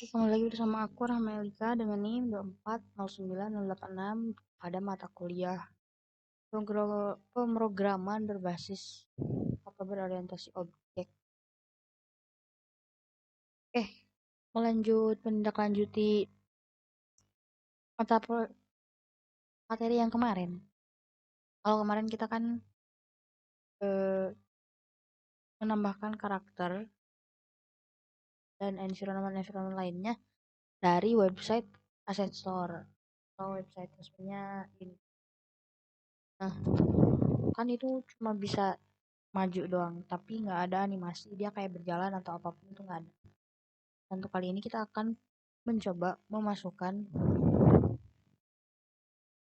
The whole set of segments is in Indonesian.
Oke, kembali lagi bersama aku Rahmelika dengan NIM 2409096 pada mata kuliah pemrograman berbasis atau berorientasi objek. Oke, menindaklanjuti mata materi yang kemarin. Kalau kemarin kita kan eh, menambahkan karakter dan environment lainnya dari website Asset Store atau website resminya ini. Nah, kan itu cuma bisa maju doang, tapi nggak ada animasi dia kayak berjalan atau apapun itu nggak ada. Dan untuk kali ini kita akan mencoba memasukkan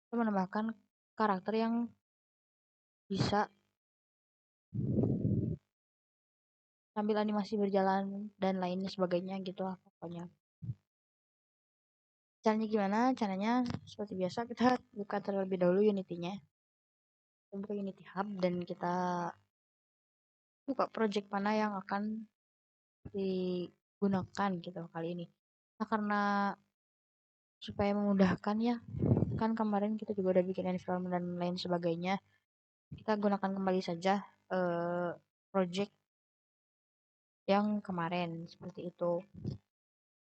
atau menambahkan karakter yang bisa sambil animasi berjalan dan lainnya sebagainya gitu lah pokoknya. Caranya gimana? Caranya seperti biasa kita buka terlebih dahulu Unity-nya. Kita buka Unity Hub dan kita buka project mana yang akan digunakan gitu kali ini. Nah, karena supaya memudahkan ya, kan kemarin kita juga udah bikin environment dan lain sebagainya, kita gunakan kembali saja eh, project yang kemarin seperti itu.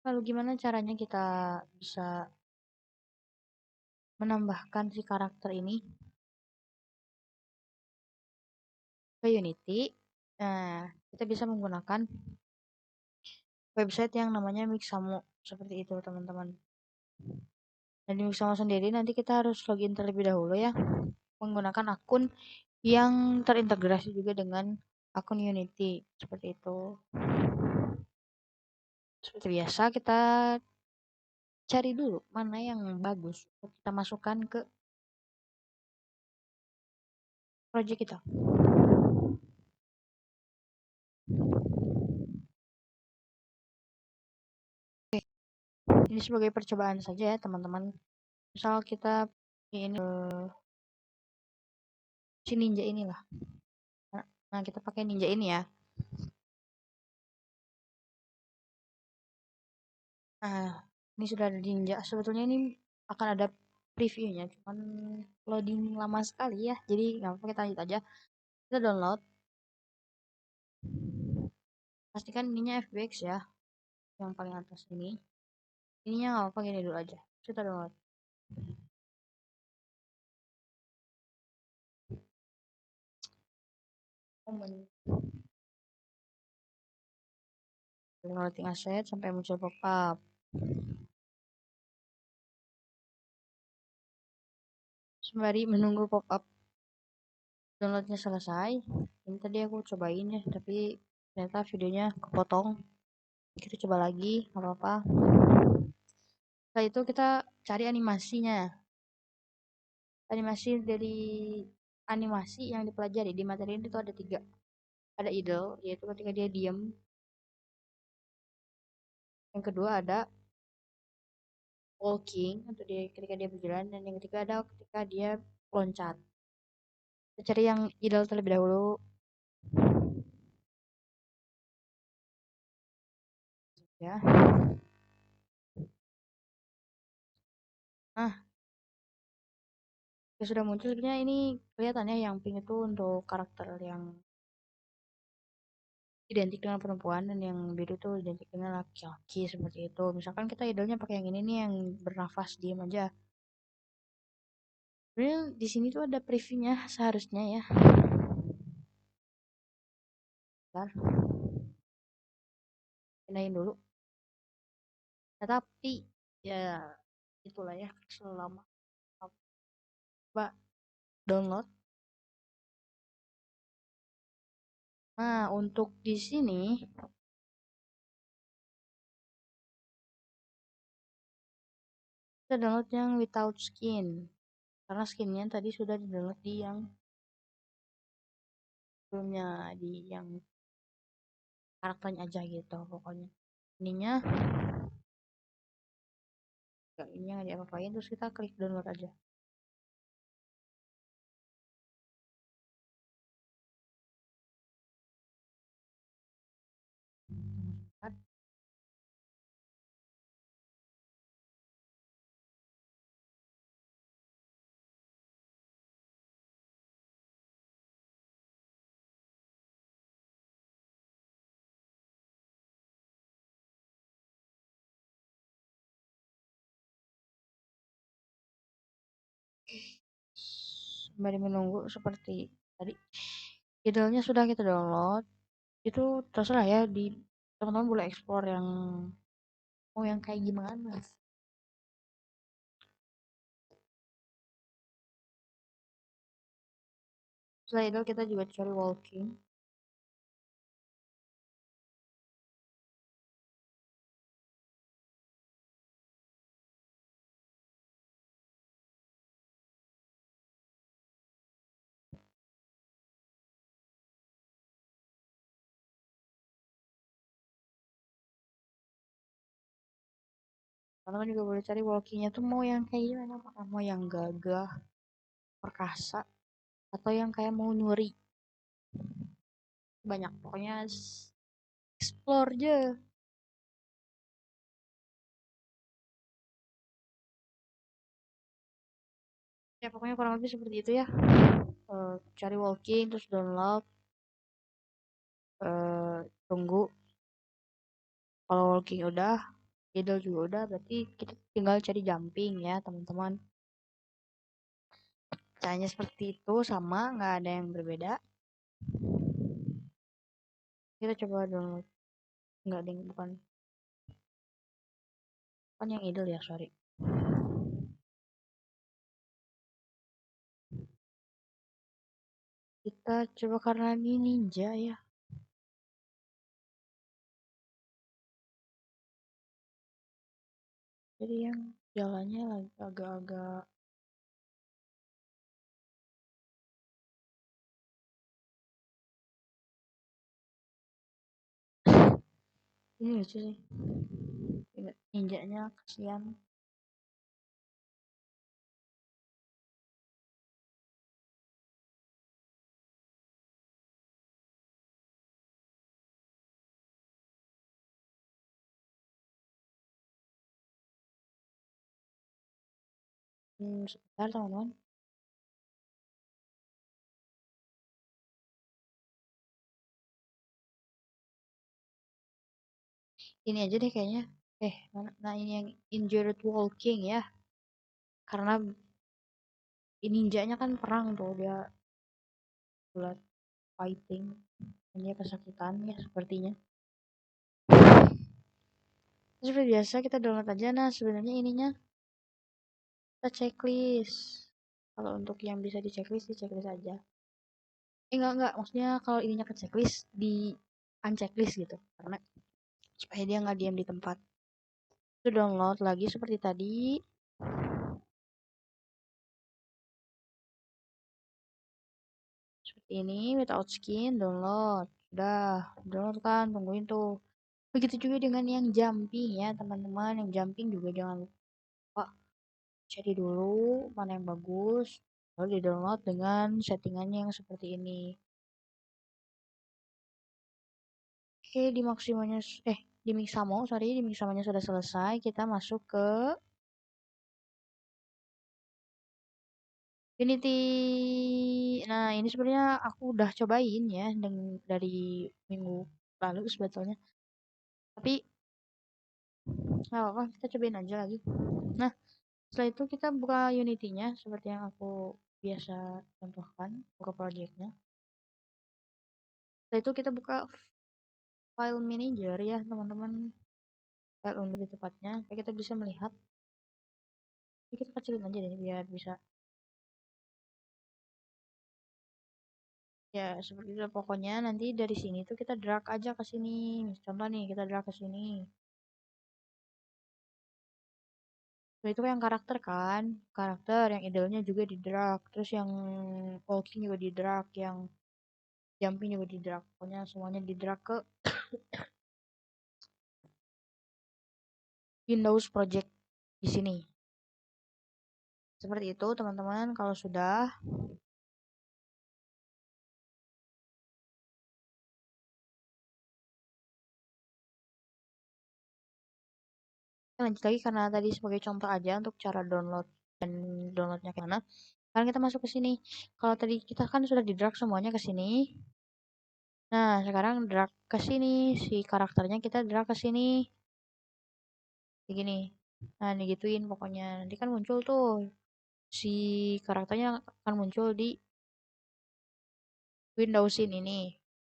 Lalu gimana caranya kita bisa menambahkan si karakter ini ke Unity? Nah, kita bisa menggunakan website yang namanya Mixamo seperti itu teman-teman. Dan di Mixamo sendiri nanti kita harus login terlebih dahulu ya, menggunakan akun yang terintegrasi juga dengan akun Unity seperti itu. Seperti biasa kita cari dulu mana yang bagus untuk kita masukkan ke project kita. Ini sebagai percobaan saja ya teman-teman. Misal kita ini si ninja inilah. Nah, kita pakai ninja ini ya. Nah, ini sudah ada ninja. Sebetulnya ini akan ada previewnya, cuman loading lama sekali ya. Jadi nggak apa-apa kita lanjut aja. Kita download. Pastikan ininya FBX ya, yang paling atas ini. Ininya nggak apa-apa gini dulu aja. Kita download. Momen downloading aset sampai muncul pop-up. Sembari menunggu pop-up downloadnya selesai, ini tadi aku cobain ya, tapi ternyata videonya kepotong. Kita coba lagi, nggak apa-apa. Setelah itu kita cari animasinya. Animasi dari animasi yang dipelajari di materi ini tuh ada tiga. Ada idle, yaitu ketika dia diam. Yang kedua ada walking, atau dia ketika dia berjalan. Dan yang ketiga ada ketika dia loncat. Kita cari yang idle terlebih dahulu. Ya. Nah, ya sudah muncul sebenarnya ini kelihatannya yang pink itu untuk karakter yang identik dengan perempuan dan yang biru tuh identik dengan laki-laki seperti itu. Misalkan kita idolnya pakai yang ini nih yang bernafas diam aja. Sebenarnya di sini tuh ada previewnya seharusnya ya. Bentar, pindahin dulu. Tetapi ya itulah ya selama coba download. Nah, untuk di sini kita download yang without skin. Karena skinnya tadi sudah di download di yang sebelumnya di yang karakternya aja gitu pokoknya. Ininya enggak, ini yang diapa-apain terus kita klik download aja. sembari menunggu seperti tadi idenya sudah kita download, itu terserah ya, di teman-teman boleh explore yang mau yang kayak gimana. Setelah itu kita juga cari walking. Teman-teman juga boleh cari walkingnya tuh mau yang kayak gimana, apakah mau yang gagah, perkasa, atau yang kayak mau nyuri. Banyak pokoknya, explore aja. Ya pokoknya kurang lebih seperti itu ya. Cari walking terus download, tunggu. Kalau walking udah, idle juga udah, berarti kita tinggal cari jumping ya teman-teman. Caranya seperti itu, sama, nggak ada yang berbeda. Kita coba download. Nggak ada yang bukan, bukan yang idle ya, sorry. Kita coba karena ini ninja ya. Jadi yang jalannya lagi agak-agak ini lucu sih. Ninjanya kasihan. Sebentar teman-teman. Ini aja deh kayaknya. Mana? Nah ini yang injured walking ya. Karena ini ninjanya kan perang tuh, dia buat fighting. Dia kesakitan ya sepertinya. Seperti biasa kita download aja. Nah sebenarnya ininya kita checklist. Kalau untuk yang bisa di checklist aja. Enggak. Maksudnya kalau ininya ke checklist, di unchecklist gitu. Karena supaya dia nggak diam di tempat. Itu download lagi seperti tadi. Seperti ini, without skin, download. Udah, download kan, tungguin tuh. Begitu juga dengan yang jumping ya, teman-teman. Yang jumping juga jangan lupa cari dulu mana yang bagus. Lalu di-download dengan settingannya yang seperti ini. Oke, di maksimumnya, di Mixamo, sorry, di Mixamonya sudah selesai. Kita masuk ke Unity. Nah, ini sebenarnya aku udah cobain ya dari minggu lalu sebetulnya. Tapi nggak apa-apa, kita cobain aja lagi. Nah, setelah itu kita buka Unity-nya seperti yang aku biasa contohkan, buka project-nya. Setelah itu kita buka file manager ya, teman-teman. File lebih tepatnya, kayak kita bisa melihat. Ini kita kecilin aja deh biar bisa. Ya, seperti itu pokoknya nanti dari sini tuh kita drag aja ke sini. Contoh nih, kita drag ke sini. Nah, itu yang karakter kan, karakter yang idealnya juga di drag, terus yang walking juga di drag, yang jumping juga di drag, pokoknya semuanya di drag ke Windows Project di sini. Seperti itu teman-teman. Kalau sudah, kita lanjut lagi karena tadi sebagai contoh aja untuk cara download dan downloadnya ke mana. Sekarang kita masuk ke sini. Kalau tadi kita kan sudah di drag semuanya ke sini. Nah, sekarang drag ke sini, si karakternya kita drag ke sini. Kayak gini. Nah, digituin pokoknya. Nanti kan muncul tuh si karakternya akan muncul di Windows Scene ini.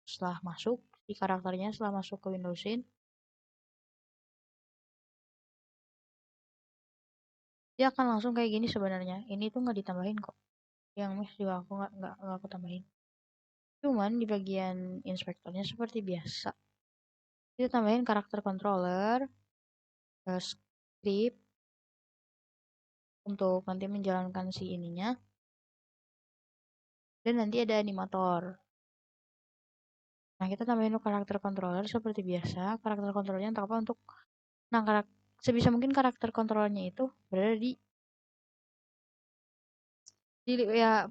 Setelah masuk, si karakternya setelah masuk ke Windows Scene, dia akan langsung kayak gini sebenarnya. Ini tuh nggak ditambahin kok. Yang mesh juga aku nggak aku tambahin. Cuman di bagian inspektornya seperti biasa. Kita tambahin karakter controller, script untuk nanti menjalankan si ininya. Dan nanti ada animator. Nah, kita tambahin karakter controller seperti biasa. Karakter controllernya untuk apa? Untuk nah sebisa mungkin karakter controllernya itu berada di ya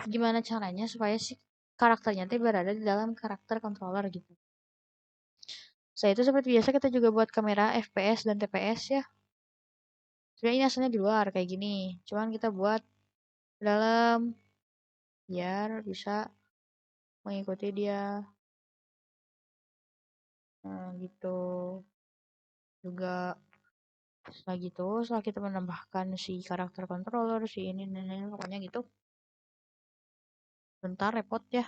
gimana caranya supaya si karakternya itu berada di dalam karakter controller gitu. Saya itu seperti biasa kita juga buat kamera FPS dan TPS ya. Sebenarnya ini asalnya di luar kayak gini. Cuman kita buat dalam biar bisa mengikuti dia. Nah, gitu. Juga setelah gitu, setelah kita menambahkan si karakter controller, si ini, pokoknya gitu. Bentar repot ya.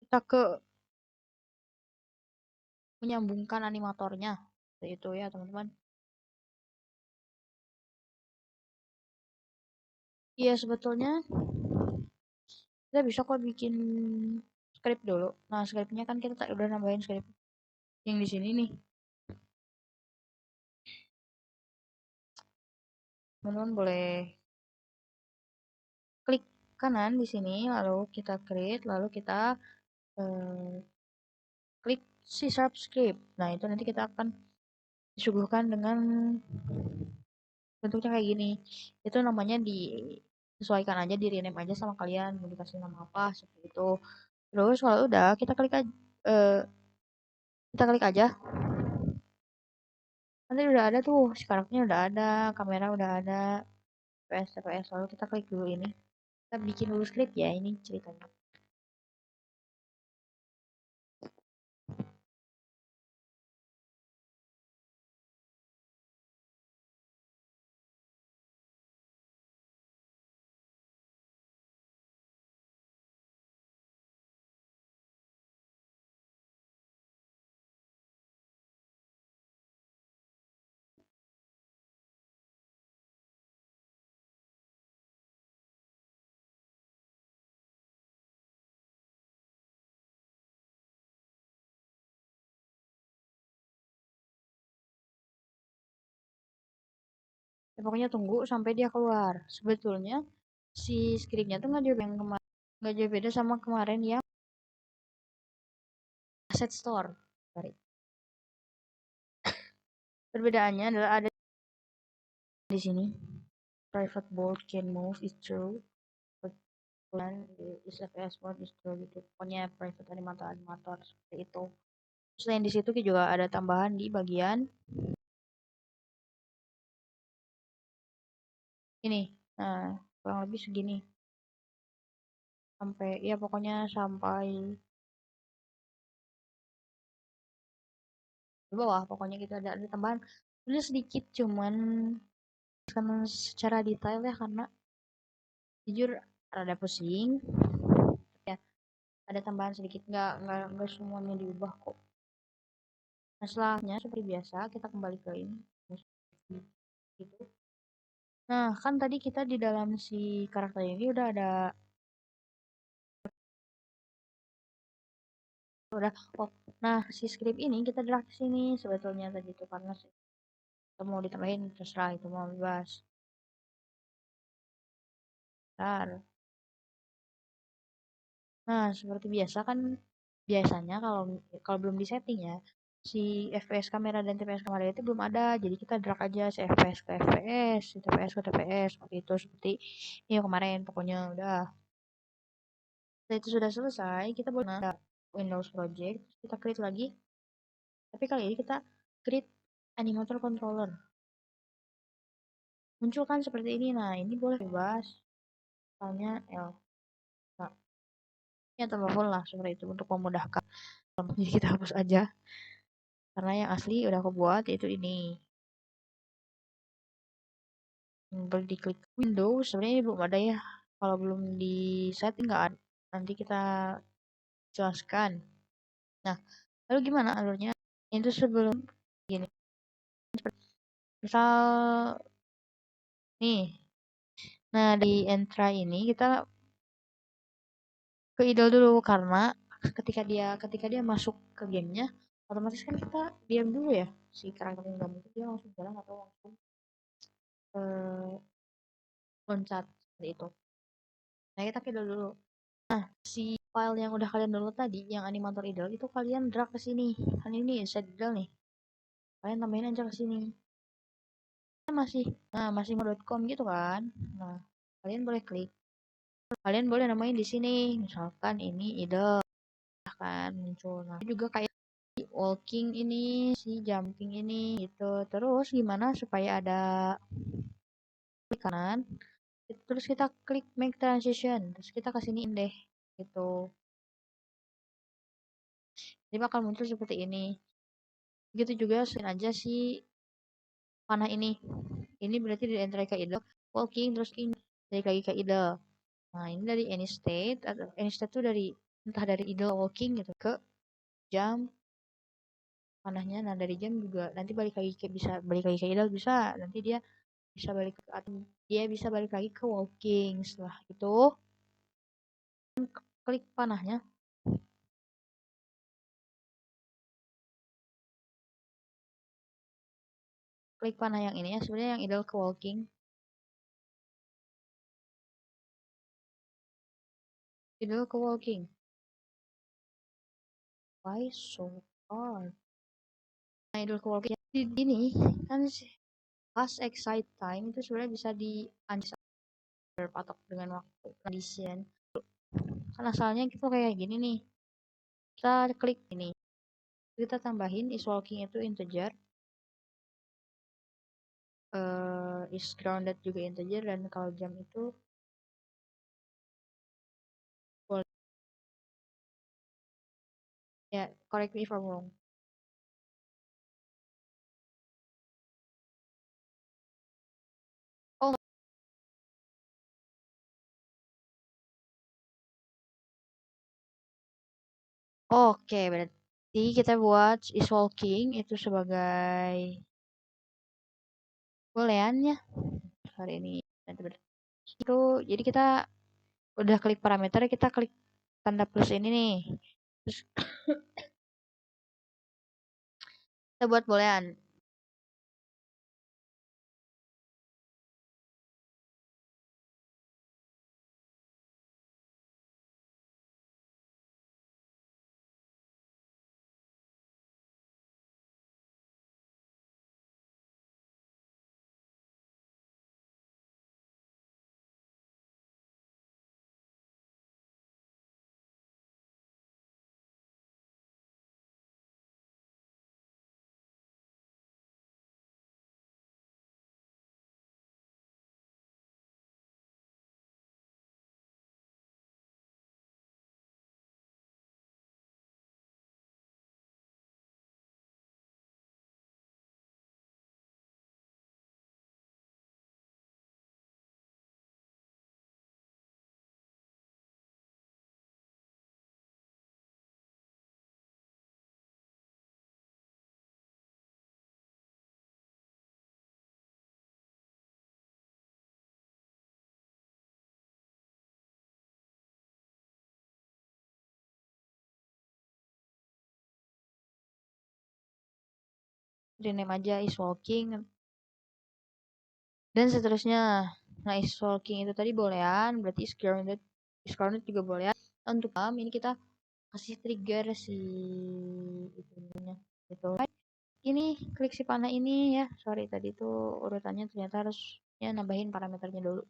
Kita ke menyambungkan animatornya. Itu ya teman-teman. Iya sebetulnya kita bisa kok bikin script dulu. Nah scriptnya kan kita udah nambahin script yang di sini nih. Teman-teman boleh klik kanan di sini, lalu kita create, lalu kita eh, klik C# script. Nah itu nanti kita akan disuguhkan dengan bentuknya kayak gini. Itu namanya disesuaikan aja, di rename aja sama kalian mau dikasih nama apa seperti itu. Terus kalau udah eh, kita klik aja. Nanti udah ada tuh, si karakternya udah ada, kamera udah ada, TPS TPS. Lalu kita klik dulu ini. Kita bikin dulu script ya, ini ceritanya. Ya, pokoknya tunggu sampai dia keluar. Sebetulnya si scriptnya tuh nggak jauh yang kemarin, nggak jauh beda sama kemarin yang asset store. Sorry. Perbedaannya adalah ada di sini. Private board can move is true. Dan is FPS mode is true gitu. Pokoknya private animator seperti itu. Selain di situ juga ada tambahan di bagian ini. Nah, kurang lebih segini. Sampai ya pokoknya sampai di bawah. Pokoknya kita ada tambahan. Ini sedikit cuman karena secara detail ya karena jujur rada pusing ya, ada tambahan sedikit, nggak semuanya diubah kok. Nah setelahnya seperti biasa kita kembali ke ini gitu. Nah kan tadi kita di dalam si karakter ini udah oh, nah si script ini kita drag sini sebetulnya tadi itu karena kita mau ditambahin terserah itu mau bebas. Bentar. Nah, seperti biasa kan biasanya kalau kalau belum disetting ya, si FPS kamera dan TPS kamera itu belum ada. Jadi kita drag aja si FPS ke FPS, si TPS ke TPS seperti itu seperti ini kemarin pokoknya udah. Setelah itu sudah selesai, kita boleh ada Windows Project, kita create lagi. Tapi kali ini kita create animator controller. Muncul kan seperti ini. Nah, ini boleh bebas. Misalnya L. Nah, ya telepon lah seperti itu untuk memudahkan. Jadi kita hapus aja. Karena yang asli udah aku buat yaitu ini. Boleh diklik Windows, sebenarnya belum ada ya. Kalau belum di setting nggak ada. Nanti kita jelaskan. Nah, lalu gimana alurnya? Itu sebelum gini. Misal nih, nah di Entra ini kita ke idol dulu karena ketika dia masuk ke gamenya, otomatis kan kita diam dulu ya, si karakter yang nggak mungkin dia langsung jalan atau langsung eh, loncat seperti itu. Nah kita ke idol dulu. Si file yang udah kalian download tadi, yang animator idol itu kalian drag ke sini. Kan ini set idol nih. Kalian tambahin aja ke sini. Kan masih mau.com gitu kan. Nah, kalian boleh klik. Kalian boleh namain di sini. Misalkan ini idol kan muncul. Nah, juga kayak walking ini, si jumping ini gitu. Terus gimana supaya ada klik kanan, terus kita klik make transition, terus kita kasih deh gitu. Jadi bakal muncul seperti ini. Begitu juga selain aja si panah ini. Ini berarti dari entry ke idle, walking terus ini dari lagi ke idle. Nah, ini dari any state atau any state itu dari entah dari idle walking gitu ke jam panahnya. Nah, dari jam juga nanti balik lagi ke bisa balik lagi ke idle bisa. Nanti dia bisa balik ke atau dia bisa balik lagi ke walking. Setelah itu klik panahnya, klik panah yang ini ya, sebenarnya yang idle ke walking, idle ke walking. Why so hard? Nah, idle ke walking di ini kan sih pas excite time itu sebenarnya bisa di berpatok dengan waktu condition. Kan asalnya kita kayak gini nih, kita klik ini, kita tambahin is walking itu integer, is grounded juga integer, dan kalau jam itu boleh ya, correct me if I'm wrong. Oh, oke, berarti kita buat is walking itu sebagai boolean-nya hari ini. Itu jadi kita udah klik parameter, kita klik tanda plus ini nih. Terus kita buat boolean. Rename aja is walking dan seterusnya. Nah, is walking itu tadi boolean, berarti is grounded juga boolean. Untuk ini kita kasih trigger si itunya gitu. Ini klik si panah ini ya. Sorry tadi tuh urutannya ternyata harusnya nambahin parameternya dulu.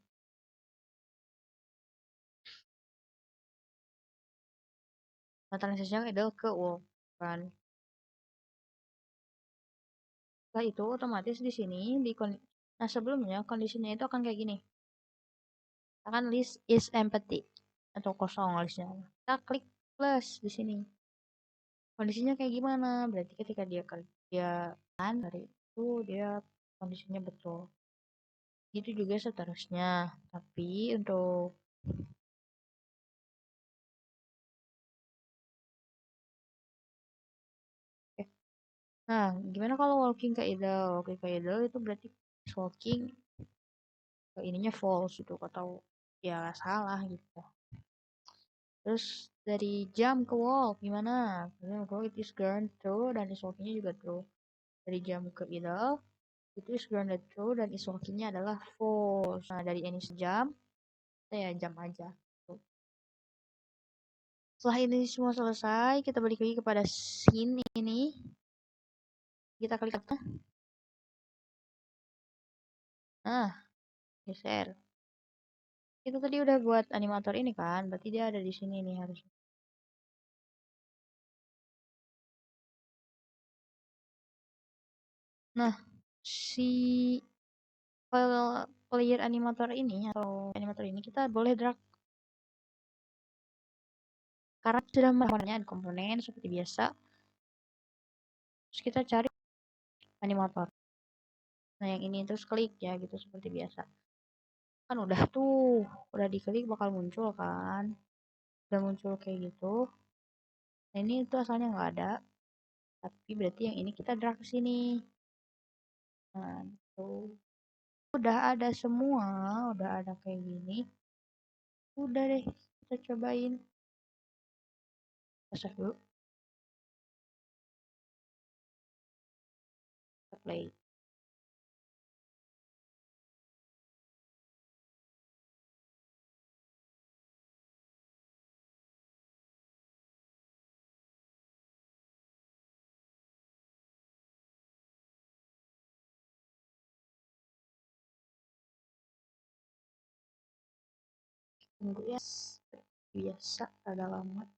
Nah, transitionnya adalah ke wall kan. Setelah itu otomatis di sini nah sebelumnya kondisinya itu akan kayak gini. Akan list is empty atau kosong listnya. Kita klik plus di sini. Kondisinya kayak gimana? Berarti ketika dia kerja kan dari itu dia kondisinya betul. Itu juga seterusnya. Tapi untuk eh, nah, gimana kalau walking ke idle? Walking ke idle itu berarti walking ke ininya false itu atau ya salah gitu. Terus dari jam ke walk gimana? Jam ke walk it is ground true dan is walkingnya juga true. Dari jam ke idle itu is grounded true dan is walkingnya adalah false. Nah dari ini sejam, saya jam aja. Tuh. Setelah ini semua selesai, kita balik lagi kepada scene ini. Kita klik nah, geser. Itu tadi udah buat animator ini kan, berarti dia ada di sini nih harusnya. Nah, si player animator ini atau animator ini kita boleh drag karena sudah melakukannya di komponen seperti biasa. Terus kita cari animator. Nah, yang ini terus klik ya gitu seperti biasa. Kan udah tuh, udah diklik bakal muncul kan. Udah muncul kayak gitu. Nah, ini tuh asalnya nggak ada, tapi berarti yang ini kita drag ke sini. Nah, tuh. Udah ada semua, udah ada kayak gini. Udah deh, kita cobain. Kita save dulu, kita play. Tunggu ya, biasa ada lama.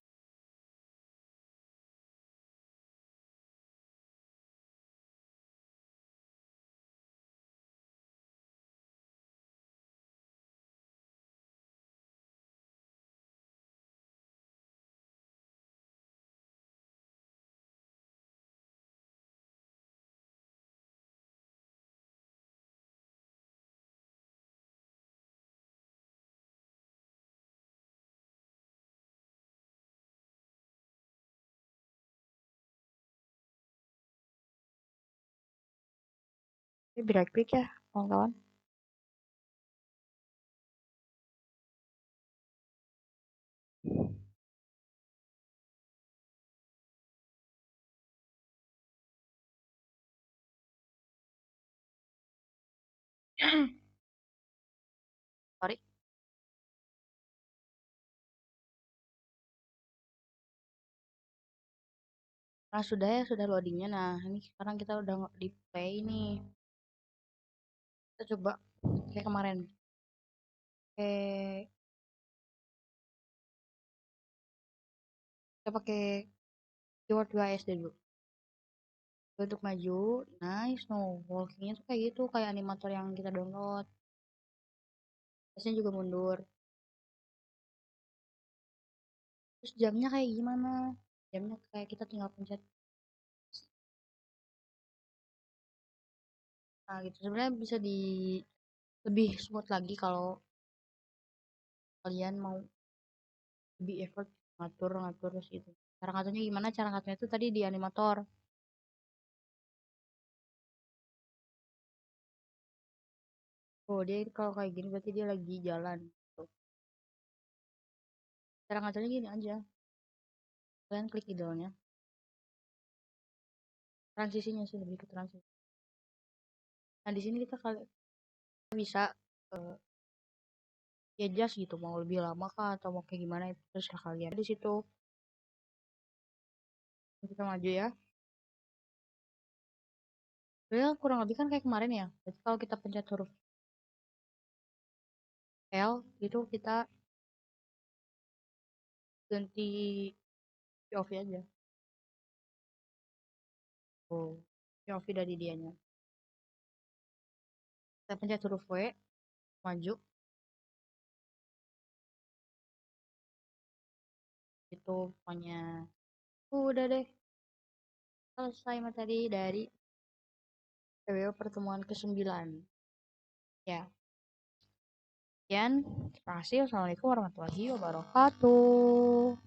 Ini break break ya, kawan-kawan. Sorry. Nah, sudah ya, sudah loadingnya. Nah, ini sekarang kita udah di play nih. Kita coba kayak kemarin. Kayak kita pakai keyword UASD dulu. Untuk maju, nice, no walkingnya tuh kayak gitu, kayak animator yang kita download. Terusnya juga mundur. Terus jamnya kayak gimana? Jamnya kayak kita tinggal pencet. Nah, gitu. Sebenarnya bisa di lebih smooth lagi kalau kalian mau lebih effort ngatur-ngatur terus gitu. Cara ngaturnya gimana? Cara ngaturnya itu tadi di animator. Oh, dia kalau kayak gini berarti dia lagi jalan. Tuh. Cara ngaturnya gini aja. Kalian klik idolnya. Transisinya sih lebih ke transisi. Nah, di sini kita kali bisa uh, ya just gitu mau lebih lama kah atau mau kayak gimana itu terus kalian di situ kita maju ya. Sebenarnya kurang lebih kan kayak kemarin ya. Jadi kalau kita pencet huruf L itu kita ganti POV aja. Oh, POV dari dianya. Kita pencet huruf W, maju, itu pokoknya. Udah deh, selesai materi dari PWO pertemuan ke-9. Ya, Sekian, terima kasih. Wassalamualaikum warahmatullahi wabarakatuh.